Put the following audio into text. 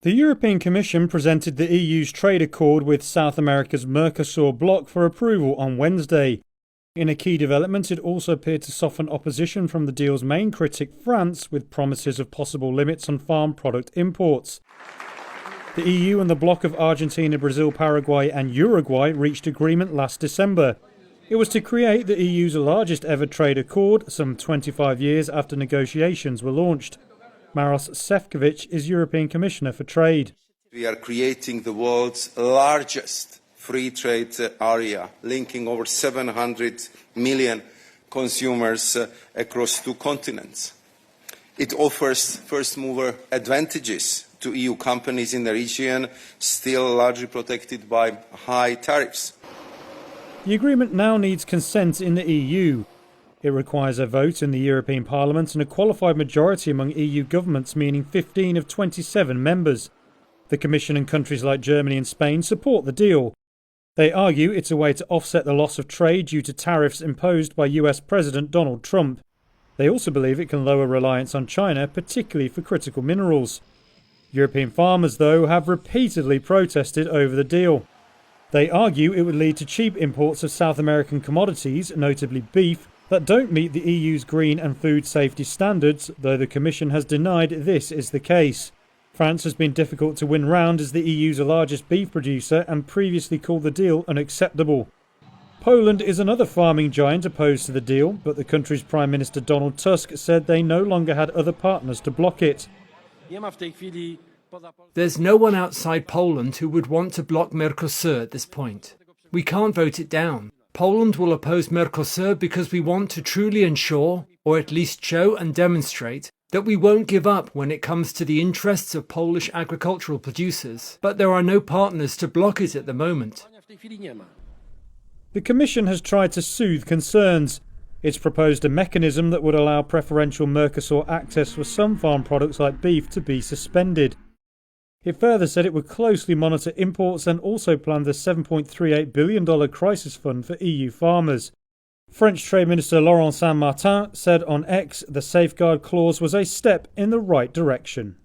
The European Commission presented the EU's trade accord with South America's Mercosur bloc for approval on Wednesday. In a key development, it also appeared to soften opposition from the deal's main critic, France, with promises of possible limits on farm product imports. The EU and the bloc of Argentina, Brazil, Paraguay and Uruguay reached agreement last December. It was to create the EU's largest ever trade accord, some 25 years after negotiations were launched. Maros Sefcovic is European Commissioner for Trade. We are creating the world's largest free trade area, linking over 700 million consumers across 2 continents. It offers first-mover advantages to EU companies in the region, still largely protected by high tariffs. The agreement now needs consent in the EU. It requires a vote in the European Parliament and a qualified majority among EU governments, meaning 15 of 27 members. The Commission and countries like Germany and Spain support the deal. They argue it's a way to offset the loss of trade due to tariffs imposed by US President Donald Trump. They also believe it can lower reliance on China, particularly for critical minerals. European farmers, though, have repeatedly protested over the deal. They argue it would lead to cheap imports of South American commodities, notably beef, that don't meet the EU's green and food safety standards, though the Commission has denied this is the case. France has been difficult to win round as the EU's largest beef producer and previously called the deal unacceptable. Poland is another farming giant opposed to the deal, but the country's Prime Minister Donald Tusk said they no longer had other partners to block it. There's no one outside Poland who would want to block Mercosur at this point. We can't vote it down. Poland will oppose Mercosur because we want to truly ensure, or at least show and demonstrate, that we won't give up when it comes to the interests of Polish agricultural producers. But there are no partners to block it at the moment. The Commission has tried to soothe concerns. It's proposed a mechanism that would allow preferential Mercosur access for some farm products like beef to be suspended. It further said it would closely monitor imports and also planned the $7.38 billion crisis fund for EU farmers. French Trade Minister Laurent Saint-Martin said on X the safeguard clause was a step in the right direction.